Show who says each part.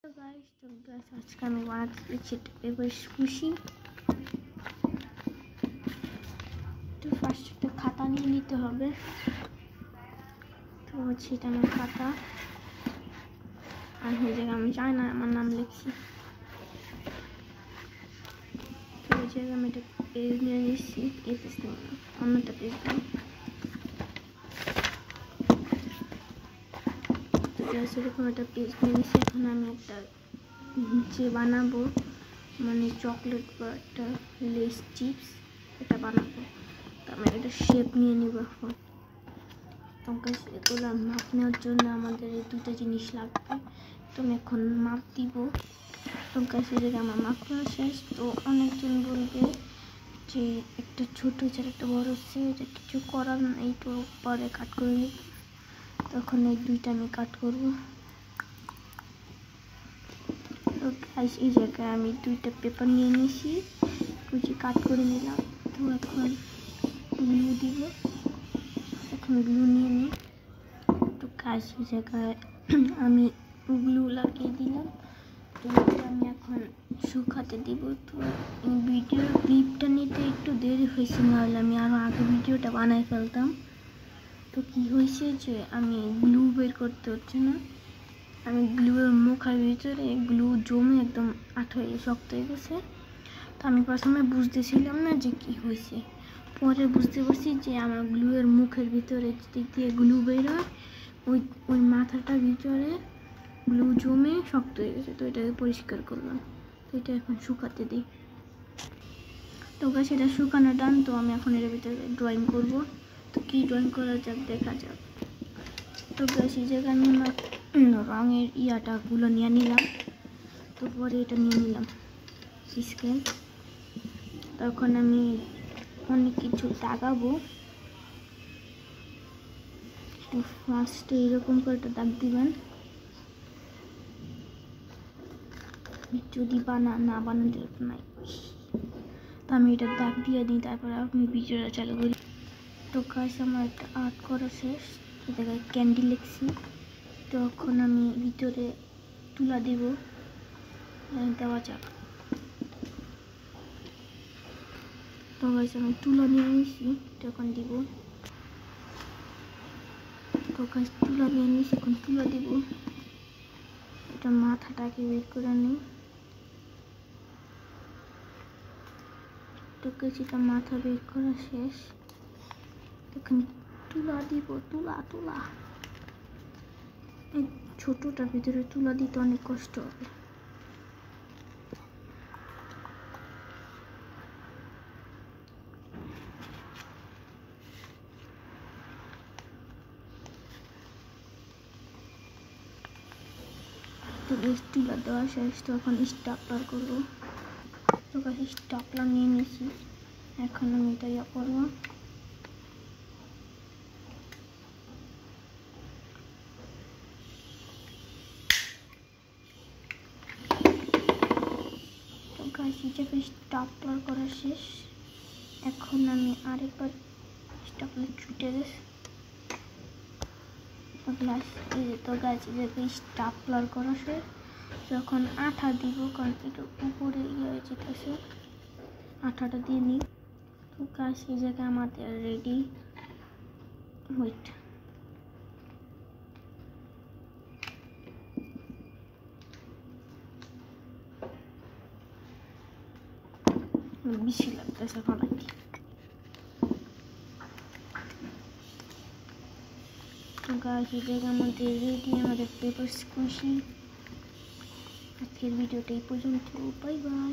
Speaker 1: तो गाइस आज का मैं बानाচ্ছি পেপার স্কুশি। তো ফার্স্ট একটা খাতা নিয়ে নিতে হবে। তো এটা আমার খাতা আর এই জায়গায় আমি চাই না আমার নাম লিখছি। তো এই জায়গায় আমি একটা পেজ নিয়ে নিচ্ছি, অন্যটা পেজ নিই। সেরকম একটা পেজ নিয়ে নিচ্ছি। এখন আমি একটা নিচে বানাবো, মানে চকলেট বা একটা লেস চিপস এটা বানাবো। তো আমি একটা শেপ নিয়ে নিব। এখন তোমাকে এগুলো মাপ নেওয়ার জন্য আমাদের এই দুটো জিনিস লাগবে। তো আমি এখন মাপ দিব। তোমার কাছে যদি আমার মাপ নেওয়া শেষ, তো অনেকজন বলবে যে একটা ছোটো ছেলে একটা বড় হচ্ছে, এটা কিছু করার না, এইটু পরে কাট করে নিব। তখন এই দুইটা আমি কাট করব। তো গাইস এই জায়গায় আমি দুইটা পেপার নিয়ে নিয়েছি, কুচি কাট করে নিলাম। তো এখন গ্লু দিব, এখন গ্লু নিয়ে নিই। তো গাইস এই জায়গায় আমি গ্লু লাগিয়ে দিলাম। তো আমি এখন শুকাতে দিব। তো এই ভিডিওর ক্লিপটা নিতে একটু দেরি হয়েছে, নাহলে আমি আরও আগে ভিডিওটা বানাই ফেলতাম। তো কী হয়েছে যে আমি গ্লু বের করতে হচ্ছে না, আমি গ্লুয়ের মুখের ভিতরে গ্লু জমে একদম হয়ে শক্ত হয়ে গেছে। তো আমি প্রথমে বুঝতেছিলাম না যে কী হয়েছে, পরে বুঝতে পারছি যে আমার গ্লুয়ের মুখের ভিতরে দিক দিয়ে গ্লু বেরোয়, ওই মাথাটার ভিতরে গ্লু জমে শক্ত হয়ে গেছে। তো এটাকে পরিষ্কার করলাম। তো এটা এখন শুকাতে দিই। তো গাছ এটা শুকানো ডান। তো আমি এখন এর ভিতরে ড্রয়িং করব। তো কী ড্রয়িং করা যাক দেখা যাক। তো গাছ এই জায়গায় আমি আমার রঙের গুলো নিয়ে নিলাম। তো পরে এটা নিয়ে নিলাম স্কেল। তখন আমি অনেক কিছু দাগাবো। তো ফার্স্টে এরকম করে একটা দাগ দিবেন, যদি না বানাতে নাই। তো আমি এটা দাগ দিয়ে দিই, তারপরে আমি ভিডিওটা চালু করি। তো গাছ আমার একটা আর্ট করা শেষ, এটাকে ক্যান্ডি লিখছি। তখন আমি ভিতরে তুলা দিব, দেওয়া যাক। তো গাছ আমি তুলা নিয়ে নিয়েছি, তখন দিব। তো গাছ তুলা নিয়ে নিয়েছি, এখন তুলা দিব। এটা মাথাটাকে বের করে নিই। তো গাছ এটা মাথা বের করা শেষ, তখন তুলা দিব। তুলা এই ছোটটার ভিতরে তুলা দিতে অনেক কষ্ট হবে। তো বেশ তুলা দেওয়া শেষ। তো এখন স্টাপলার করবো। তো গাছ স্টাপলার নিয়ে নিয়েছি, এখন আমি এটা করবো। তো গাছ এটাকে স্টাপলার করা শেষ। এখন আমি আরেকবার স্টাপলার ছুটে গেছে। তো গাছ এটাকে স্টাপলার করা শেষ। যখন আঠা দিব, কারণ এটা উপরে হয়ে যেতেছে, আঠাটা দিয়ে নিই। তো গাছ এই জায়গায় আমাদের রেডি। ওয়েট, বেশি লাগতেছে ফলাইতে। তো গাছ এই জায়গায় আমাদের রেডি, আমাদের পেপার স্কুশি। আজকের ভিডিওটা এই পর্যন্ত। Bye bye.